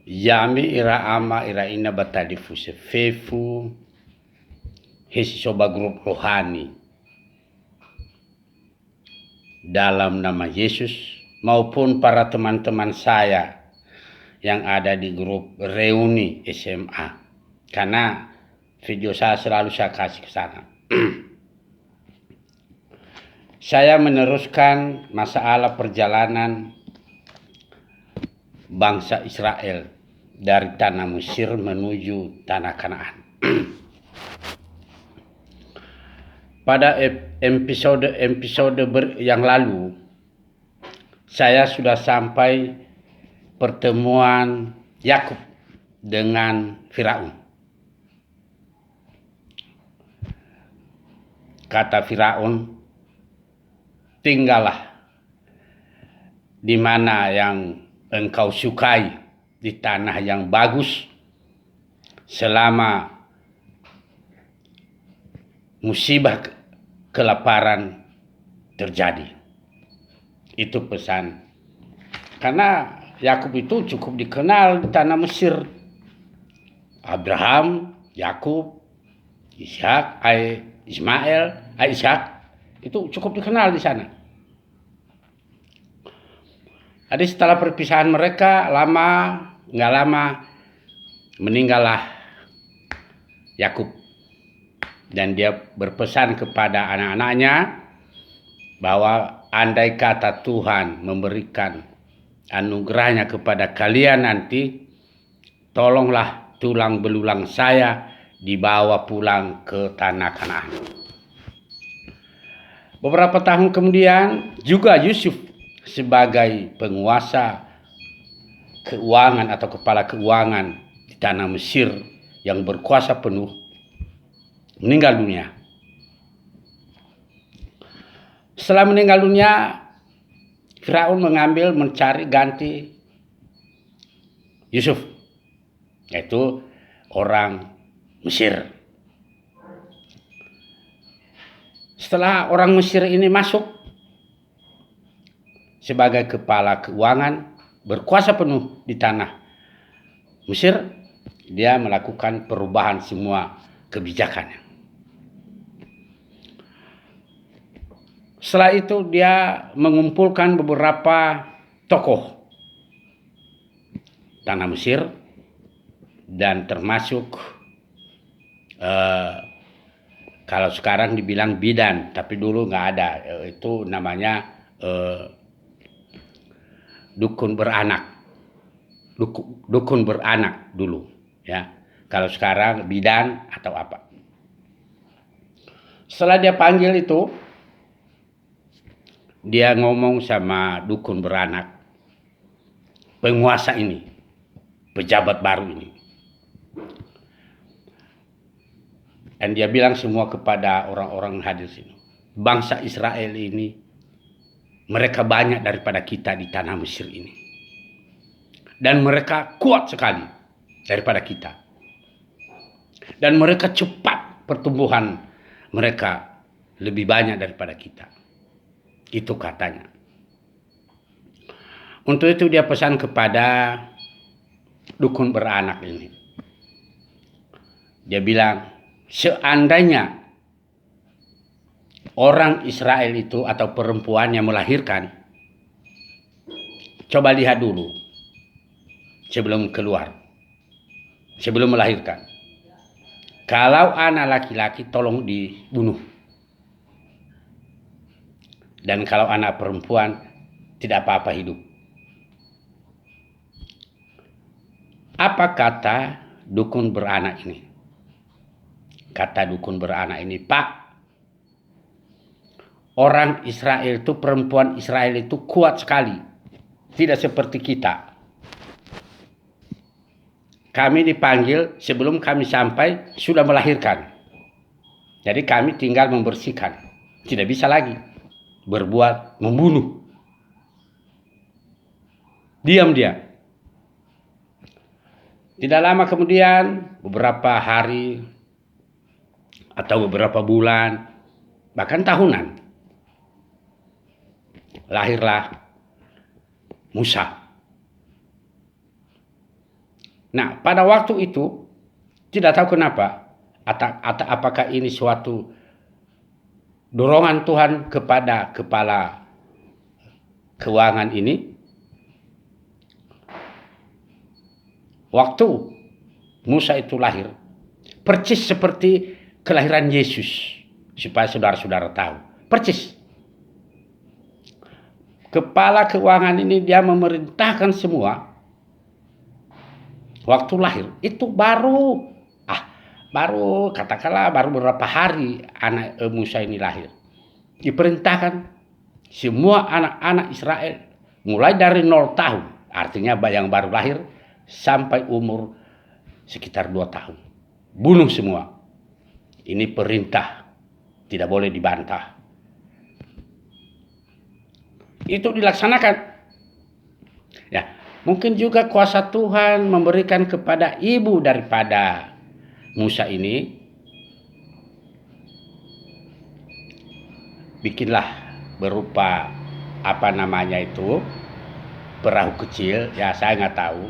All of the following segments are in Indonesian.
Yami ira ama ira ina batadifu sefefu hesi soba grup rohani dalam nama Yesus maupun para teman-teman saya yang ada di grup reuni SMA, karena video saya selalu saya kasih ke sana. Saya meneruskan masalah perjalanan bangsa Israel dari tanah Mesir menuju tanah Kanaan. Pada episode yang lalu saya sudah sampai pertemuan Yakub dengan Firaun. Kata Firaun, tinggallah di mana yang engkau sukai, di tanah yang bagus, selama musibah kelaparan terjadi. Itu pesan. Karena Yakub itu cukup dikenal di tanah Mesir. Abraham, Yakub, Ishak, Ismail, Ishak itu cukup dikenal di sana. Jadi setelah perpisahan mereka nggak lama meninggallah Yakub, dan dia berpesan kepada anak-anaknya bahwa andai kata Tuhan memberikan anugerahnya kepada kalian nanti, tolonglah tulang belulang saya dibawa pulang ke tanah Kanaan. Beberapa tahun kemudian juga Yusuf sebagai penguasa keuangan atau kepala keuangan di tanah Mesir yang berkuasa penuh meninggal dunia. Setelah meninggal dunia, Firaun mencari ganti Yusuf, yaitu orang Mesir. Setelah orang Mesir ini masuk sebagai kepala keuangan, berkuasa penuh di tanah Mesir, dia melakukan perubahan semua kebijakannya. Setelah itu dia mengumpulkan beberapa tokoh tanah Mesir, dan termasuk kalau sekarang dibilang bidan, tapi dulu nggak ada, itu namanya dukun beranak dulu, ya. Kalau sekarang bidan atau apa. Setelah dia panggil itu, dia ngomong sama dukun beranak, penguasa ini, pejabat baru ini. Dan dia bilang semua kepada orang-orang hadir sini, bangsa Israel ini, mereka banyak daripada kita di tanah Mesir ini. Dan mereka kuat sekali daripada kita. Dan mereka cepat pertumbuhan, mereka lebih banyak daripada kita. Itu katanya. Untuk itu dia pesan kepada dukun beranak ini. Dia bilang, seandainya orang Israel itu atau perempuan yang melahirkan, coba lihat dulu sebelum keluar, sebelum melahirkan. Kalau anak laki-laki tolong dibunuh. Dan kalau anak perempuan tidak apa-apa hidup. Apa kata dukun beranak ini? Kata dukun beranak ini, Pak, orang Israel itu, perempuan Israel itu kuat sekali. Tidak seperti kita. Kami dipanggil sebelum kami sampai sudah melahirkan. Jadi kami tinggal membersihkan. Tidak bisa lagi berbuat membunuh. Diam dia. Tidak lama kemudian, beberapa hari atau beberapa bulan, bahkan tahunan, lahirlah Musa. Nah, pada waktu itu tidak tahu kenapa, atau apakah ini suatu dorongan Tuhan kepada kepala keuangan ini, waktu Musa itu lahir, persis seperti kelahiran Yesus, supaya saudara-saudara tahu. Persis. Kepala keuangan ini dia memerintahkan semua. Waktu lahir itu baru katakanlah baru beberapa hari anak Musa ini lahir. Diperintahkan semua anak-anak Israel mulai dari 0 tahun, artinya yang baru lahir, sampai umur sekitar 2 tahun. Bunuh semua. Ini perintah, tidak boleh dibantah. Itu dilaksanakan. Ya, mungkin juga kuasa Tuhan memberikan kepada ibu daripada Musa ini, bikinlah berupa perahu kecil, ya saya nggak tahu,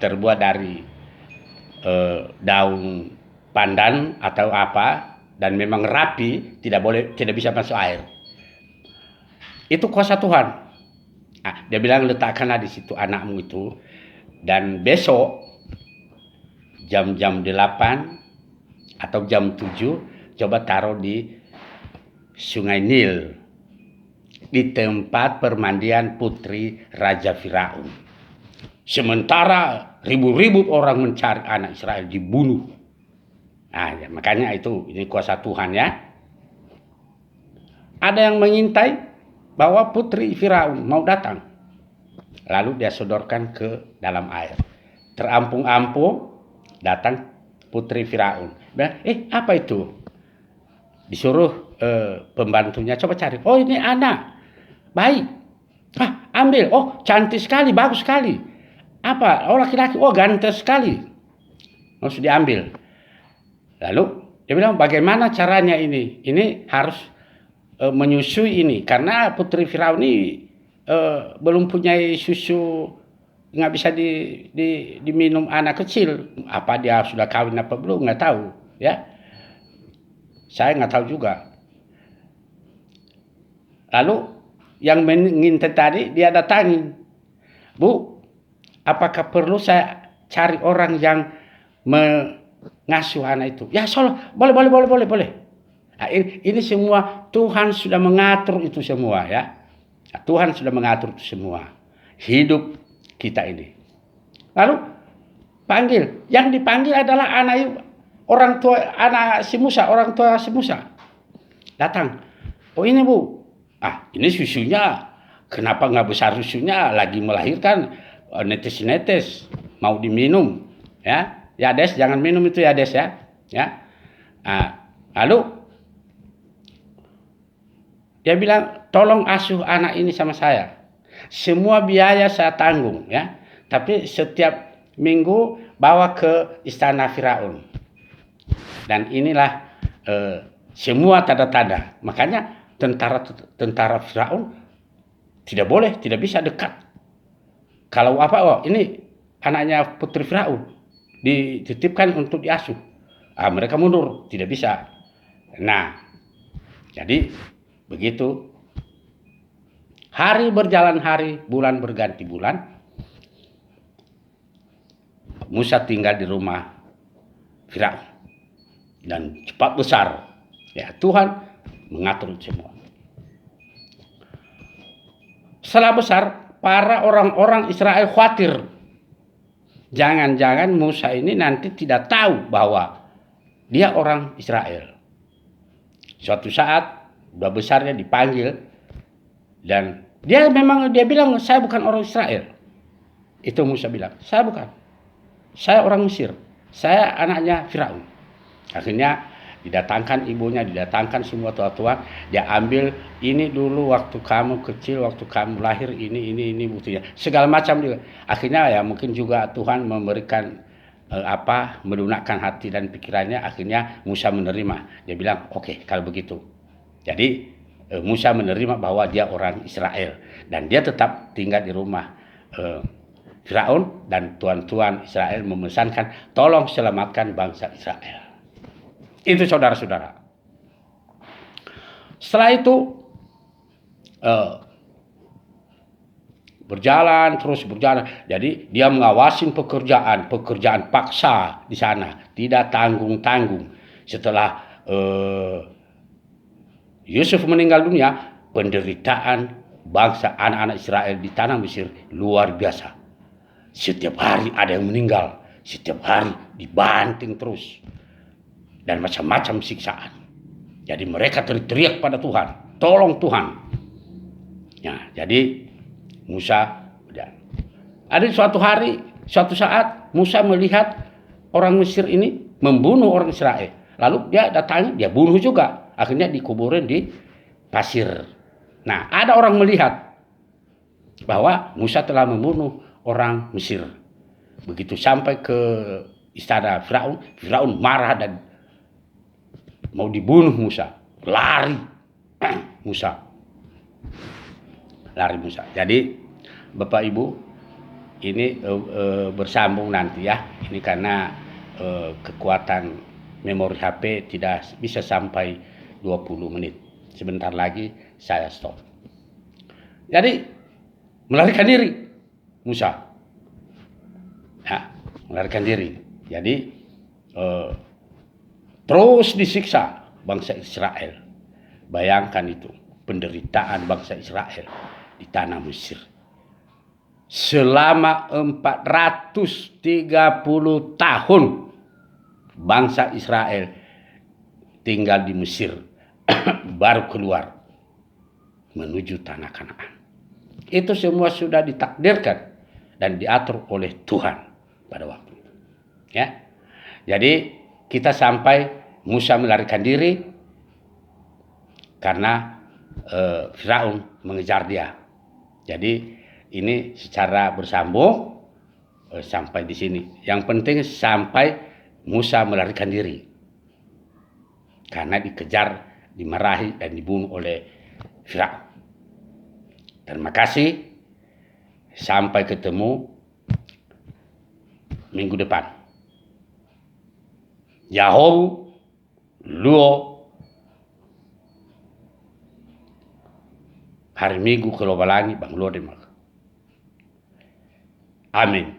terbuat dari daun pandan atau apa, dan memang rapi, tidak bisa masuk air. Itu kuasa Tuhan. Dia bilang, letakkanlah di situ anakmu itu, dan besok jam-jam 8 atau jam 7 coba taruh di Sungai Nil, di tempat permandian putri Raja Firaun. Sementara ribu-ribu orang mencari anak Israel dibunuh. Nah, ya, makanya ini kuasa Tuhan, ya. Ada yang mengintai bahwa putri Firaun mau datang. Lalu dia sodorkan ke dalam air. Terampung-ampung datang putri Firaun. Apa itu? Disuruh pembantunya coba cari. Oh, ini anak. Baik. Ambil. Oh, cantik sekali, bagus sekali. Apa? Oh, laki-laki. Oh, ganteng sekali. Harus diambil. Lalu dia bilang, bagaimana caranya ini? Ini harus menyusui ini, karena putri Firaun ini belum punya susu, nggak bisa diminum anak kecil. Apa dia sudah kawin apa belum, nggak tahu, ya. Saya nggak tahu juga. Lalu yang mengintai tadi dia datangin, Bu, apakah perlu saya cari orang yang mengasuh anak itu? Ya, boleh. Nah, ini semua Tuhan sudah mengatur itu semua, ya. Nah, Tuhan sudah mengatur itu semua hidup kita ini. Lalu panggil, yang dipanggil adalah orang tua si Musa datang. Oh, ini Bu, ini susunya, kenapa nggak besar susunya, lagi melahirkan, netes mau diminum, ya. Ya Des, jangan minum itu ya Des, ya. Lalu dia bilang, tolong asuh anak ini sama saya. Semua biaya saya tanggung, ya. Tapi setiap minggu bawa ke istana Firaun. Dan inilah semua tanda-tanda. Makanya tentara Firaun tidak bisa dekat. Kalau ini anaknya putri Firaun, dititipkan untuk diasuh. Mereka mundur, tidak bisa. Nah, jadi begitu. Hari berjalan hari, bulan berganti bulan. Musa tinggal di rumah Firaun dan cepat besar. Ya, Tuhan mengatur semua. Setelah besar, para orang-orang Israel khawatir. Jangan-jangan Musa ini nanti tidak tahu bahwa dia orang Israel. Suatu saat, udah besarnya dipanggil, dan dia bilang, saya bukan orang Israel. Itu Musa bilang, saya bukan. Saya orang Mesir. Saya anaknya Firaun. Akhirnya didatangkan ibunya, didatangkan semua tua-tua. Dia ambil ini dulu waktu kamu kecil, waktu kamu lahir, ini buktinya. Segala macam juga. Akhirnya ya mungkin juga Tuhan memberikan melunakkan hati dan pikirannya. Akhirnya Musa menerima. Dia bilang, oke, kalau begitu. Jadi Musa menerima bahwa dia orang Israel. Dan dia tetap tinggal di rumah Firaun dan tuan-tuan Israel memesankan, tolong selamatkan bangsa Israel. Itu saudara-saudara. Setelah itu berjalan. Jadi dia mengawasin pekerjaan paksa di sana, tidak tanggung-tanggung. Setelah Yusuf meninggal dunia, penderitaan bangsa anak-anak Israel di tanah Mesir luar biasa. Setiap hari ada yang meninggal, setiap hari dibanting terus, dan macam-macam siksaan. Jadi mereka teriak pada Tuhan, tolong Tuhan. Nah, jadi Musa, ada suatu saat Musa melihat orang Mesir ini membunuh orang Israel. Lalu dia datang, dia bunuh juga. Akhirnya dikuburin di pasir. Nah, ada orang melihat bahwa Musa telah membunuh orang Mesir. Begitu sampai ke istana Firaun, Firaun marah dan mau dibunuh Musa. Lari Musa. Jadi Bapak Ibu, ini bersambung nanti ya. Ini karena kekuatan memori HP tidak bisa sampai 20 menit. Sebentar lagi saya stop. Jadi melarikan diri Musa. Ya, melarikan diri. Jadi terus disiksa bangsa Israel. Bayangkan itu, penderitaan bangsa Israel di tanah Mesir. Selama 430 tahun bangsa Israel tinggal di Mesir, baru keluar menuju tanah Kanaan. Itu semua sudah ditakdirkan dan diatur oleh Tuhan pada waktu itu. Ya. Jadi kita sampai Musa melarikan diri karena Firaun mengejar dia. Jadi ini secara bersambung sampai di sini. Yang penting sampai Musa melarikan diri karena dikejar, dimarahi dan dibunuh oleh Firaun. Terima kasih. Sampai ketemu minggu depan. Yahoo Luo hari Minggu ke Lobalangi Bang Lode. Amin.